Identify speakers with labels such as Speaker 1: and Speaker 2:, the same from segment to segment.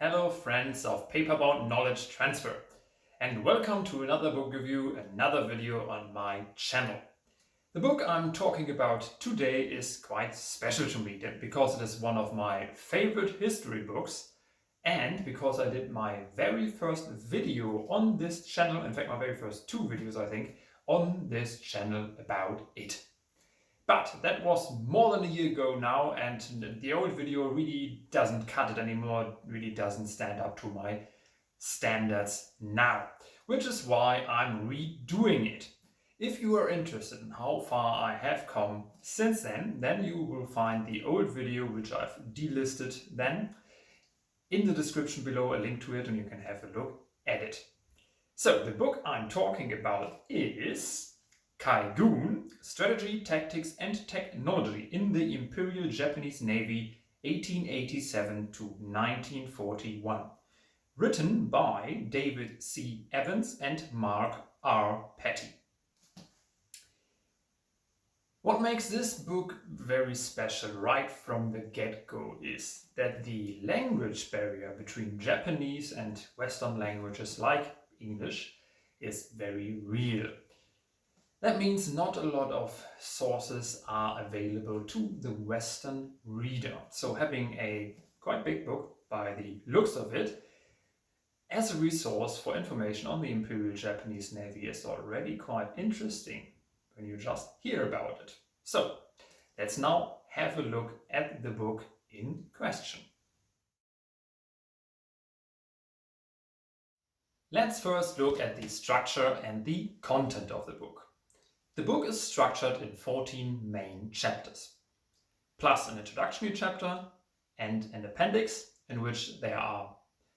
Speaker 1: Hello friends of paperbound knowledge transfer, and welcome to another book review, another video on my channel. The book I'm talking about today is quite special to me because it is one of my favorite history books and because I did my very first video on this channel, in fact my very first two videos I think, on this channel about it. But that was more than a year ago now, and the old video really doesn't cut it anymore, really doesn't stand up to my standards now, which is why I'm redoing it. If you are interested in how far I have come since then you will find the old video, which I've delisted then, in the description below, a link to it, and you can have a look at it. So the book I'm talking about is Kaigun, Strategy, Tactics and Technology in the Imperial Japanese Navy 1887 to 1941. Written by David C. Evans and Mark R. Peattie. What makes this book very special right from the get-go is that the language barrier between Japanese and Western languages like English is very real. That means not a lot of sources are available to the Western reader. So having a quite big book, by the looks of it, as a resource for information on the Imperial Japanese Navy is already quite interesting when you just hear about it. So let's now have a look at the book in question. Let's first look at the structure and the content of the book. The book is structured in 14 main chapters, plus an introductory chapter and an appendix in which there are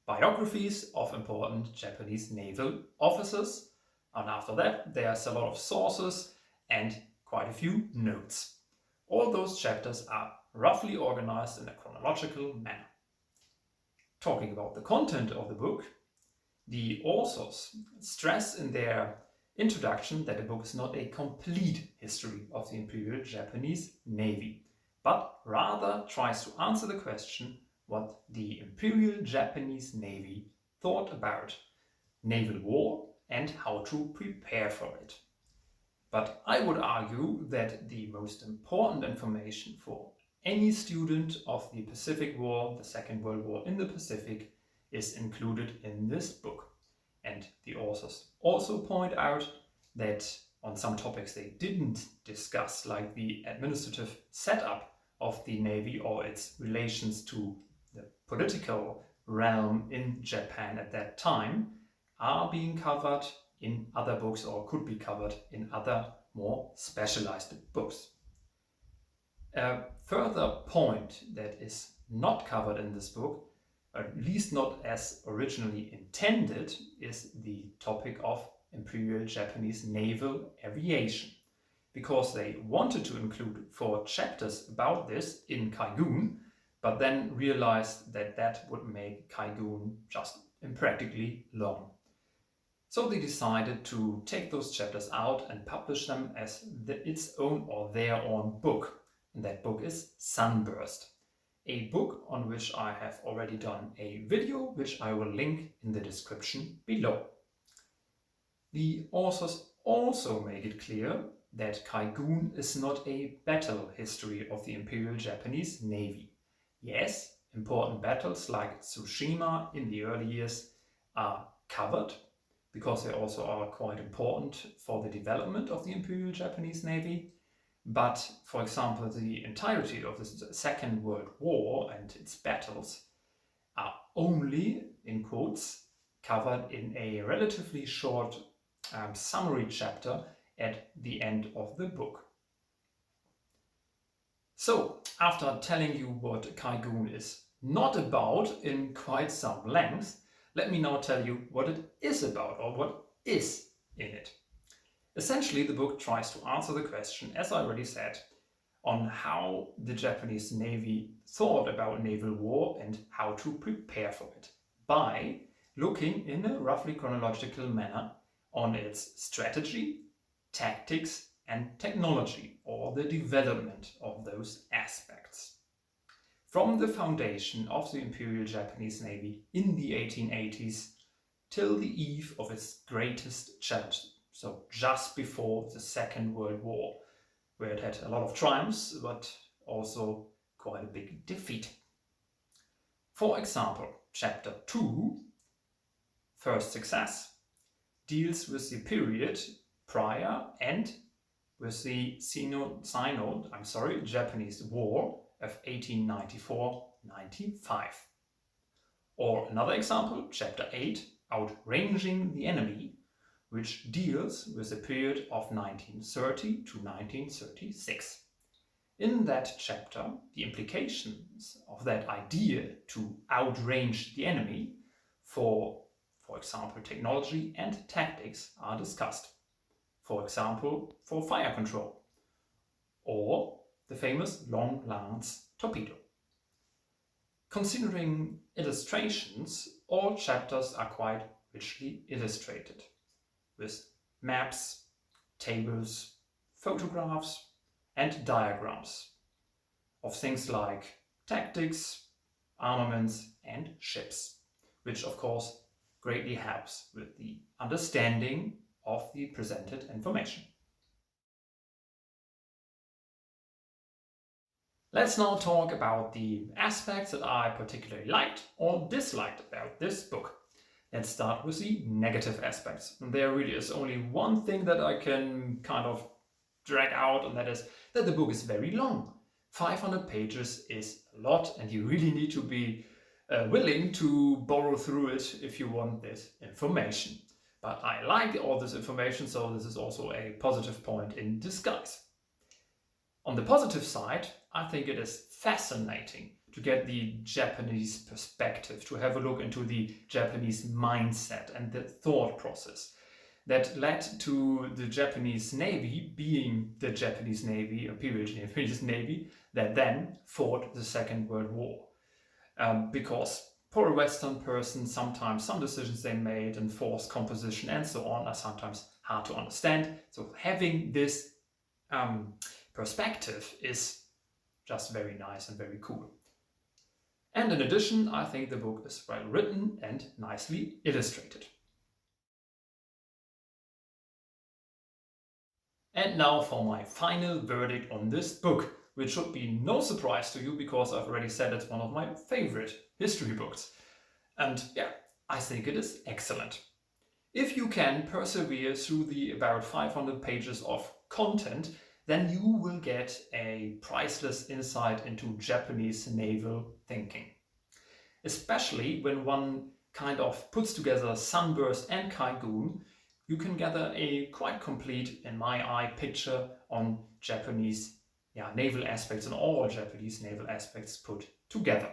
Speaker 1: biographies of important Japanese naval officers, and after that there's a lot of sources and quite a few notes. All those chapters are roughly organized in a chronological manner. Talking about the content of the book, the authors stress in their introduction that the book is not a complete history of the Imperial Japanese Navy, but rather tries to answer the question what the Imperial Japanese Navy thought about naval war and how to prepare for it. But I would argue that the most important information for any student of the Pacific War, the Second World War in the Pacific, is included in this book. And the authors also point out that on some topics they didn't discuss, like the administrative setup of the Navy or its relations to the political realm in Japan at that time, are being covered in other books or could be covered in other more specialized books. A further point that is not covered in this book, at least not as originally intended, is the topic of Imperial Japanese naval aviation, because they wanted to include 4 chapters about this in Kaigun, but then realized that that would make Kaigun just impractically long. So they decided to take those chapters out and publish them as its own or their own book, and that book is Sunburst. A book on which I have already done a video, which I will link in the description below. The authors also make it clear that Kaigun is not a battle history of the Imperial Japanese Navy. Yes, important battles like Tsushima in the early years are covered, because they also are quite important for the development of the Imperial Japanese Navy. But, for example, the entirety of the Second World War and its battles are only, in quotes, covered in a relatively short summary chapter at the end of the book. So, after telling you what Kaigun is not about in quite some length, let me now tell you what it is about, or what is in it. Essentially, the book tries to answer the question, as I already said, on how the Japanese Navy thought about naval war and how to prepare for it, by looking in a roughly chronological manner on its strategy, tactics and technology, or the development of those aspects. from the foundation of the Imperial Japanese Navy in the 1880s till the eve of its greatest challenge, so just before the Second World War, where it had a lot of triumphs, but also quite a big defeat. For example, Chapter 2, First Success, deals with the period prior and with the Japanese War of 1894-95. Or another example, Chapter 8, Outranging the Enemy, which deals with the period of 1930 to 1936. In that chapter, the implications of that idea to outrange the enemy for example, technology and tactics are discussed. For example, for fire control, or the famous long lance torpedo. Considering illustrations, all chapters are quite richly illustrated, with maps, tables, photographs, and diagrams of things like tactics, armaments, and ships, which of course greatly helps with the understanding of the presented information. Let's now talk about the aspects that I particularly liked or disliked about this book. Let's start with the negative aspects. And there really is only one thing that I can kind of drag out, and that is that the book is very long. 500 pages is a lot, and you really need to be willing to borrow through it if you want this information. But I like all this information, so this is also a positive point in disguise. On the positive side, I think it is fascinating to get the Japanese perspective, to have a look into the Japanese mindset and the thought process that led to the Japanese Navy being the Japanese Navy, Imperial Japanese Navy, that then fought the Second World War. Because for a Western person, sometimes some decisions they made and force composition and so on are sometimes hard to understand. So having this perspective is just very nice and very cool. And in addition, I think the book is well written and nicely illustrated. And now for my final verdict on this book, which should be no surprise to you because I've already said it's one of my favorite history books. And yeah, I think it is excellent. If you can persevere through the about 500 pages of content, then you will get a priceless insight into Japanese naval thinking. Especially when one kind of puts together Sunburst and Kaigun, you can gather a quite complete, in my eye, picture on Japanese naval aspects and all Japanese naval aspects put together.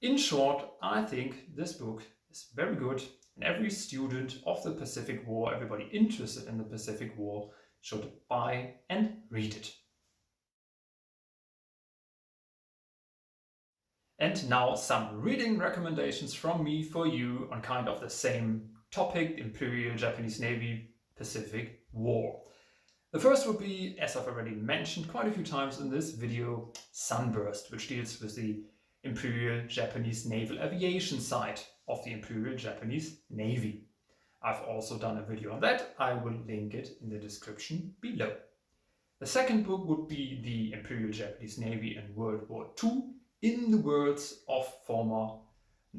Speaker 1: In short, I think this book is very good, and every student of the Pacific War, everybody interested in the Pacific War, should buy and read it. And now some reading recommendations from me for you on kind of the same topic, Imperial Japanese Navy, Pacific War. The first would be, as I've already mentioned quite a few times in this video, Sunburst, which deals with the Imperial Japanese Naval Aviation side of the Imperial Japanese Navy. I've also done a video on that. I will link it in the description below. The second book would be the Imperial Japanese Navy in World War II, in the words of former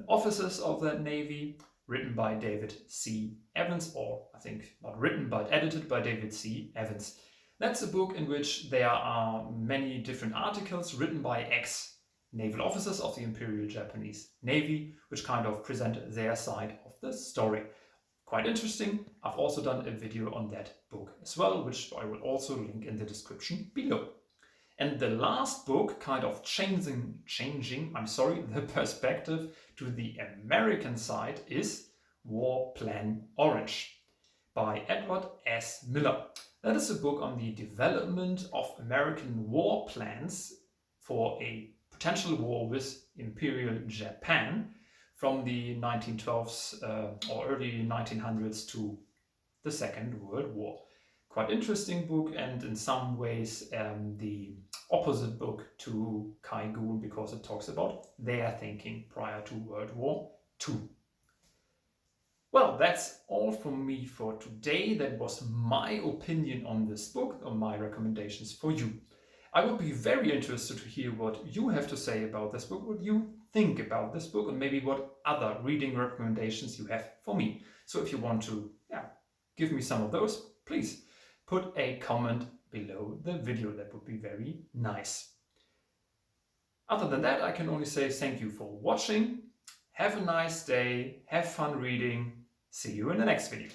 Speaker 1: officers of that Navy, written by David C. Evans, or I think not written but edited by David C. Evans. That's a book in which there are many different articles written by ex-naval officers of the Imperial Japanese Navy, which kind of present their side of the story. Quite interesting. I've also done a video on that book as well, which I will also link in the description below. And the last book, kind of changing the perspective to the American side, is War Plan Orange by Edward S. Miller. That is a book on the development of American war plans for a potential war with Imperial Japan from the 1912s or early 1900s to the Second World War. quite interesting book, and in some ways the opposite book to Kaigun, because it talks about their thinking prior to World War II. Well, that's all from me for today. That was my opinion on this book, or my recommendations for you. I would be very interested to hear what you have to say about this book, what you think about this book, and maybe what other reading recommendations you have for me. So if you want to give me some of those, please put a comment below the video. That would be very nice. Other than that, I can only say thank you for watching. Have a nice day, have fun reading. See you in the next video.